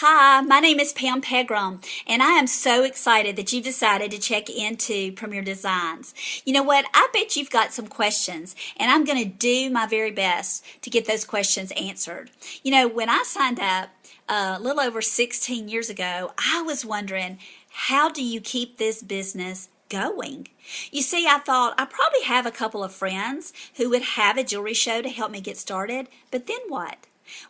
Hi, my name is Pam Pegram, and I am so excited that you decided to check into Premier Designs. You know what? I bet you've got some questions, and I'm going to do my very best to get those questions answered. You know, when I signed up a little over 16 years ago, I was wondering, how do you keep this business going? You see, I thought I probably have a couple of friends who would have a jewelry show to help me get started, but then what?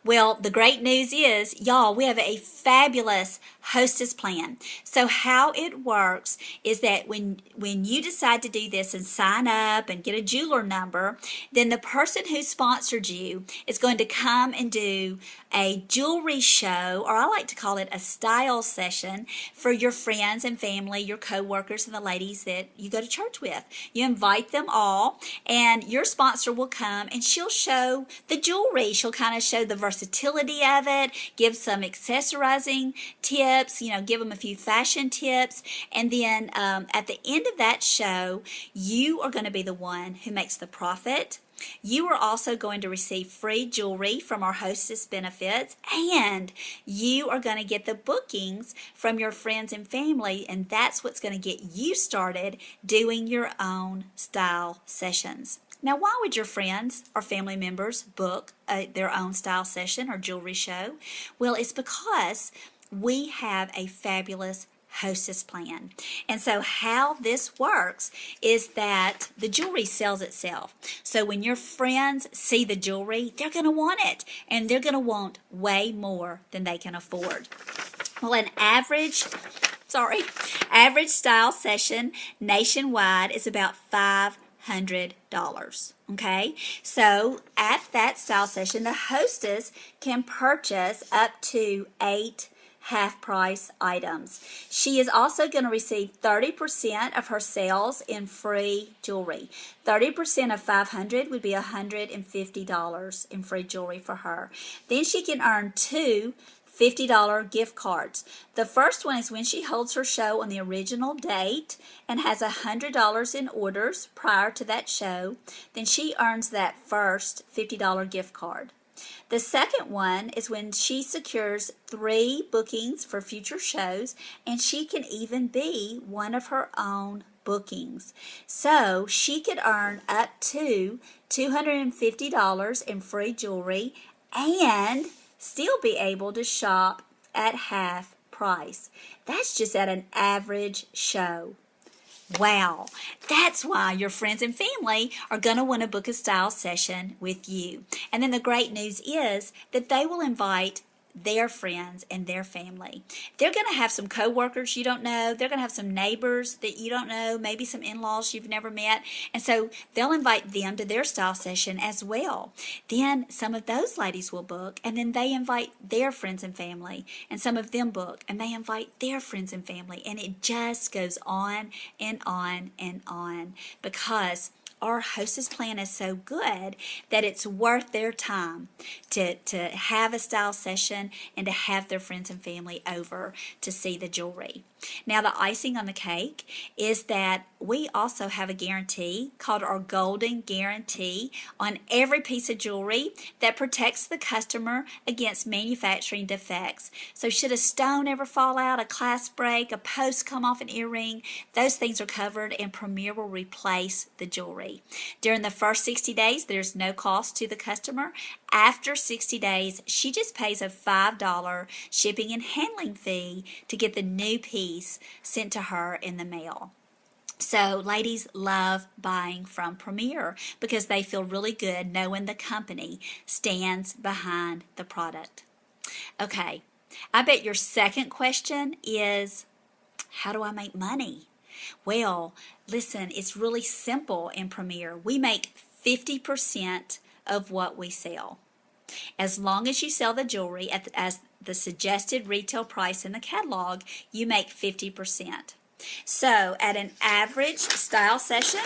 Well, the great news is, y'all, we have a fabulous hostess plan. So how it works is that when you decide to do this and sign up and get a jeweler number, then the person who sponsored you is going to come and do a jewelry show, or I like to call it a style session, for your friends and family, your co-workers, and the ladies that you go to church with. You invite them all, and your sponsor will come and she'll show the jewelry. She'll kind of show the versatility of it, give some accessorizing tips, give them a few fashion tips, and then at the end of that show, you are going to be the one who makes the profit. You are also going to receive free jewelry from our hostess benefits, and you are going to get the bookings from your friends and family, and that's what's going to get you started doing your own style sessions. Now, why would your friends or family members book their own style session or jewelry show? Well, it's because we have a fabulous hostess plan. And so how this works is that the jewelry sells itself. So when your friends see the jewelry, they're going to want it, and they're going to want way more than they can afford. Well, an average style session nationwide is about $500. Okay, so at that style session, the hostess can purchase up to 8 half-price items. She is also going to receive 30% of her sales in free jewelry. 30% of $500 would be $150 in free jewelry for her. Then she can earn two $50 gift cards. The first one is when she holds her show on the original date and has $100 in orders prior to that show. Then she earns that first $50 gift card. The second one is when she secures 3 bookings for future shows, and she can even be one of her own bookings. So she could earn up to $250 in free jewelry and still be able to shop at half price. That's just at an average show. Wow, that's why your friends and family are going to want to book a style session with you. And then the great news is that they will invite their friends and their family. They're going to have some co-workers you don't know. They're going to have some neighbors that you don't know, maybe some in-laws you've never met. And so they'll invite them to their style session as well. Then some of those ladies will book, and then they invite their friends and family, and some of them book, and they invite their friends and family. And it just goes on and on and on, because our hostess plan is so good that it's worth their time to have a style session and to have their friends and family over to see the jewelry. Now, the icing on the cake is that we also have a guarantee called our Golden Guarantee on every piece of jewelry that protects the customer against manufacturing defects. So should a stone ever fall out, a clasp break, a post come off an earring, those things are covered, and Premier will replace the jewelry. During the first 60 days, there's no cost to the customer. After 60 days, she just pays a $5 shipping and handling fee to get the new piece sent to her in the mail. So ladies love buying from Premier because they feel really good knowing the company stands behind the product. Okay, I bet your second question is, how do I make money? Well, listen, it's really simple in Premier. We make 50% of what we sell. As long as you sell the jewelry as the suggested retail price in the catalog, you make 50%. So at an average style session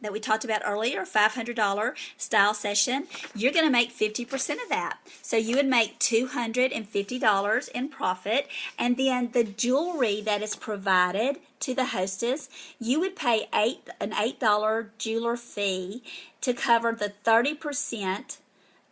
that we talked about earlier, a $500 style session, you're going to make 50% of that. So you would make $250 in profit, and then the jewelry that is provided to the hostess, you would pay an $8 jeweler fee to cover the 30%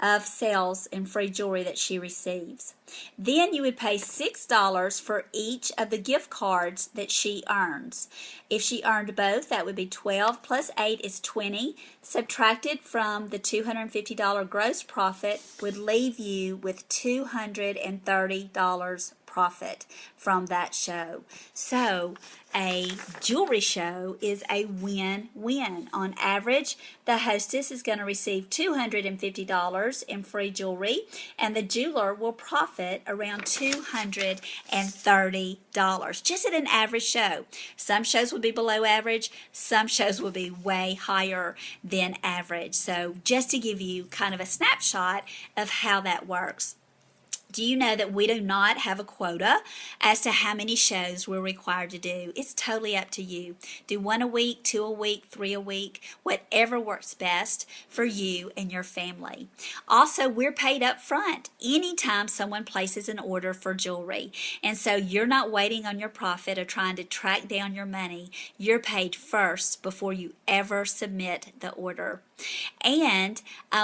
of sales and free jewelry that she receives. Then you would pay $6 for each of the gift cards that she earns. If she earned both, that would be 12 plus 8 is 20. Subtracted from the $250 gross profit would leave you with $230 profit from that show. So a jewelry show is a win-win. On average, the hostess is going to receive $250 in free jewelry, and the jeweler will profit around $230 just at an average show. Some shows will be below average, some shows will be way higher than average. So just to give you kind of a snapshot of how that works. Do you know that we do not have a quota as to how many shows we're required to do? It's totally up to you. Do 1 a week, 2 a week, 3 a week, whatever works best for you and your family. Also, we're paid up front anytime someone places an order for jewelry. And so you're not waiting on your profit or trying to track down your money. You're paid first before you ever submit the order. And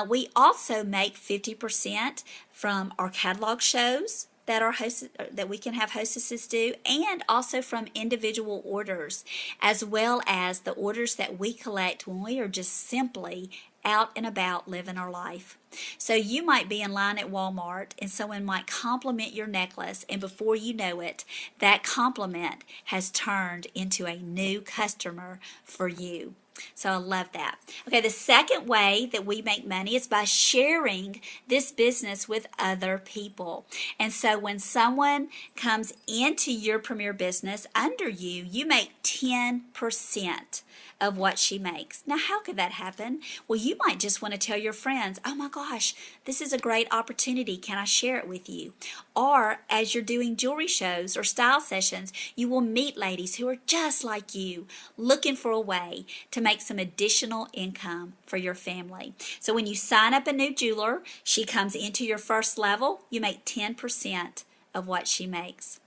we also make 50% from our catalog shows that we can have hostesses do, and also from individual orders, as well as the orders that we collect when we are just simply out and about living our life. So you might be in line at Walmart and someone might compliment your necklace, and before you know it, that compliment has turned into a new customer for you. So I love that. Okay, the second way that we make money is by sharing this business with other people. And so when someone comes into your premier business under you, you make 10% of what she makes. Now, how could that happen? Well, you might just want to tell your friends, oh my gosh, this is a great opportunity. Can I share it with you? Or as you're doing jewelry shows or style sessions, you will meet ladies who are just like you, looking for a way to make some additional income for your family. So when you sign up a new jeweler, she comes into your first level, you make 10% of what she makes.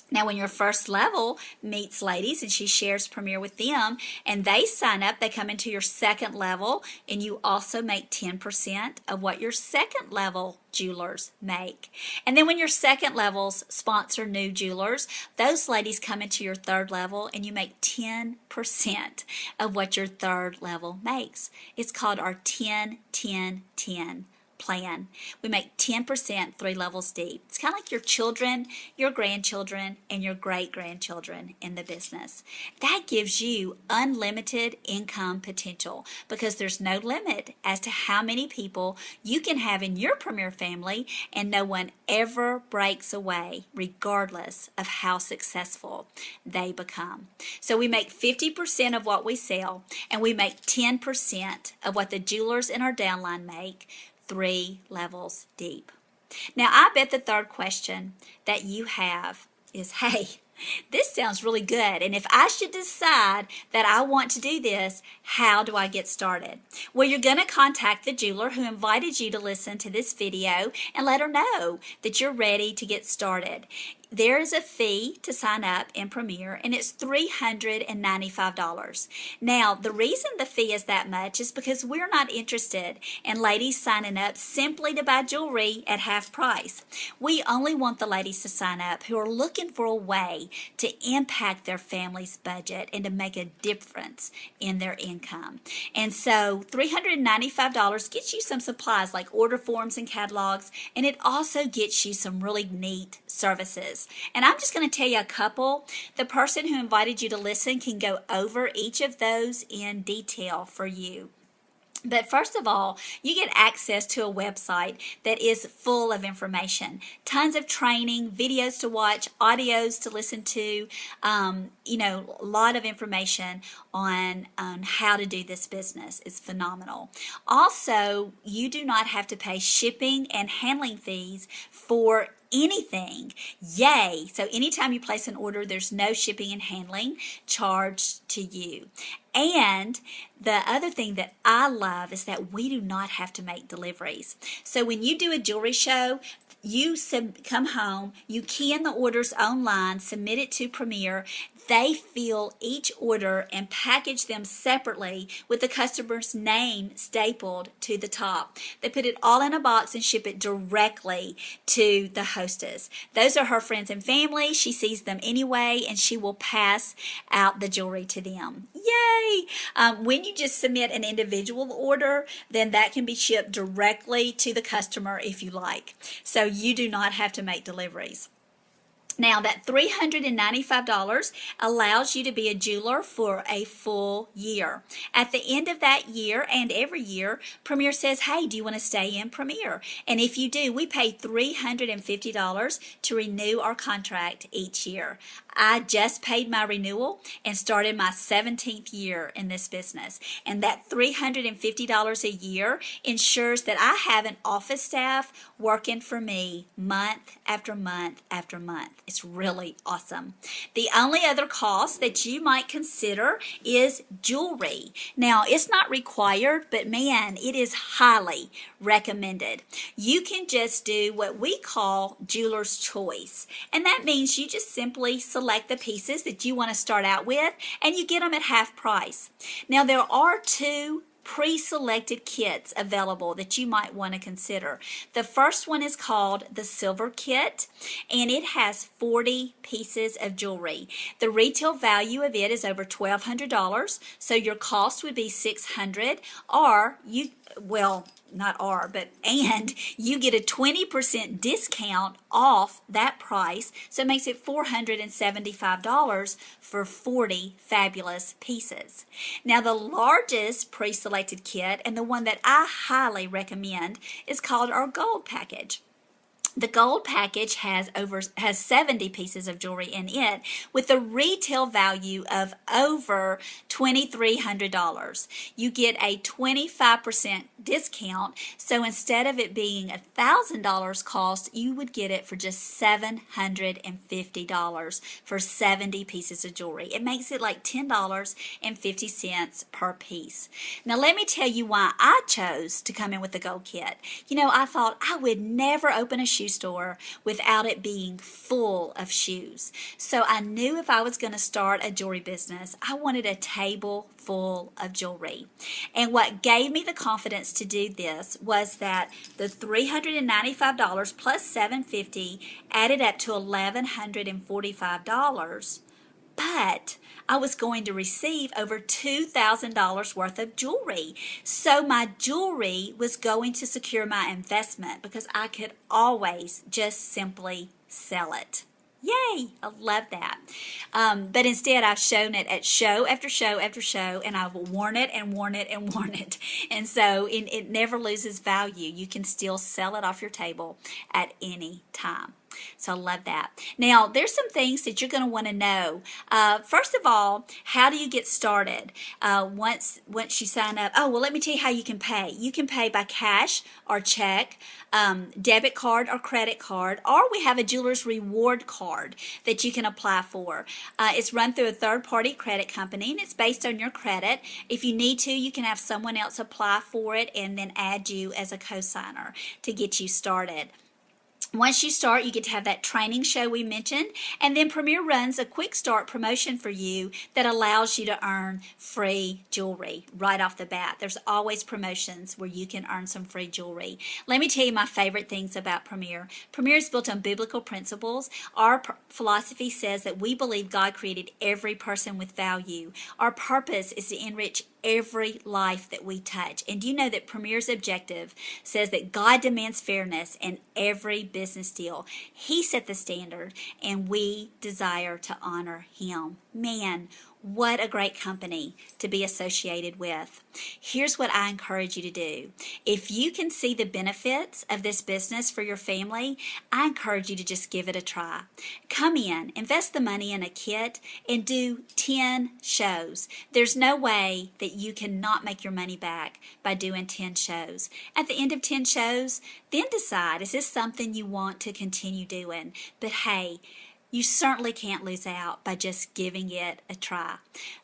Now, when your first level meets ladies and she shares Premier with them and they sign up, they come into your second level and you also make 10% of what your second level jewelers make. And then when your second levels sponsor new jewelers, those ladies come into your third level and you make 10% of what your third level makes. It's called our 10-10-10 plan. We make 10% 3 levels deep. It's kind of like your children, your grandchildren, and your great-grandchildren in the business. That gives you unlimited income potential because there's no limit as to how many people you can have in your premier family, and no one ever breaks away regardless of how successful they become. So we make 50% of what we sell, and we make 10% of what the jewelers in our downline make, 3 levels deep. Now, I bet the third question that you have is, hey, this sounds really good, and if I should decide that I want to do this, how do I get started? Well, you're going to contact the jeweler who invited you to listen to this video and let her know that you're ready to get started. There is a fee to sign up in Premier, and it's $395. Now, the reason the fee is that much is because we're not interested in ladies signing up simply to buy jewelry at half price. We only want the ladies to sign up who are looking for a way to impact their family's budget and to make a difference in their income. And so $395 gets you some supplies like order forms and catalogs, and it also gets you some really neat services. And I'm just going to tell you a couple. The person who invited you to listen can go over each of those in detail for you. But first of all, you get access to a website that is full of information. Tons of training, videos to watch, audios to listen to, a lot of information on how to do this business. It's phenomenal. Also, you do not have to pay shipping and handling fees for anything. Yay! So anytime you place an order, there's no shipping and handling charged to you. And the other thing that I love is that we do not have to make deliveries. So when you do a jewelry show, you come home, you key in the orders online, submit it to Premier. They fill each order and package them separately with the customer's name stapled to the top. They put it all in a box and ship it directly to the hostess. Those are her friends and family. She sees them anyway, and she will pass out the jewelry to them. Yay! When you just submit an individual order, then that can be shipped directly to the customer if you like. So you do not have to make deliveries. Now, that $395 allows you to be a jeweler for a full year. At the end of that year and every year, Premier says, hey, do you want to stay in Premier? And if you do, we pay $350 to renew our contract each year. I just paid my renewal and started my 17th year in this business. And that $350 a year ensures that I have an office staff working for me month after month after month. It's really awesome. The only other cost that you might consider is jewelry. Now, it's not required, but man, it is highly recommended. You can just do what we call jeweler's choice. And that means you just simply select the pieces that you want to start out with, and you get them at half price. Now, there are two pre-selected kits available that you might want to consider. The first one is called the Silver Kit, and it has 40 pieces of jewelry. The retail value of it is over $1,200, so your cost would be $600, or you, well, not or, but and you get a 20% discount off that price, so it makes it $475 for 40 fabulous pieces. Now, the largest pre-selected kit, and the one that I highly recommend, is called our Gold Package. The gold package has 70 pieces of jewelry in it, with a retail value of over $2,300. You get a 25% discount, so instead of it being $1,000 cost, you would get it for just $750 for 70 pieces of jewelry. It makes it like $10.50 per piece. Now, let me tell you why I chose to come in with the gold kit. You know, I thought I would never open a shoe store without it being full of shoes. So I knew if I was going to start a jewelry business, I wanted a table full of jewelry. And what gave me the confidence to do this was that the $395 plus $750 added up to $1,145. But I was going to receive over $2,000 worth of jewelry. So my jewelry was going to secure my investment because I could always just simply sell it. Yay! I love that. But instead, I've shown it at show after show after show, and I've worn it and worn it and worn it. And so it never loses value. You can still sell it off your table at any time. So I love that. Now, there's some things that you're going to want to know. First of all, how do you get started? Once you sign up, let me tell you how you can pay. You can pay by cash or check, debit card or credit card, or we have a jeweler's reward card that you can apply for. It's run through a third-party credit company, and it's based on your credit. If you need to, you can have someone else apply for it and then add you as a co-signer to get you started. Once you start, you get to have that training show we mentioned, and then Premier runs a quick start promotion for you that allows you to earn free jewelry right off the bat. There's always promotions where you can earn some free jewelry. Let me tell you my favorite things about Premier. Premier is built on biblical principles. Our philosophy says that we believe God created every person with value. Our purpose is to enrich every life that we touch. And do you know that Premier's objective says that God demands fairness in every business deal? He set the standard, and we desire to honor Him. Man, what a great company to be associated with. Here's what I encourage you to do. If you can see the benefits of this business for your family, I encourage you to just give it a try. Come in, invest the money in a kit, and do 10 shows. There's no way that you cannot make your money back by doing 10 shows. At the end of 10 shows, then decide, is this something you want to continue doing? But hey, You certainly can't lose out by just giving it a try.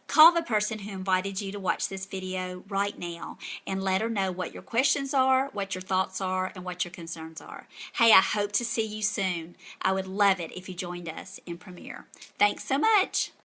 Call the person who invited you to watch this video right now and let her know what your questions are, what your thoughts are, and what your concerns are. Hey, I hope to see you soon. I would love it if you joined us in Premiere. Thanks so much.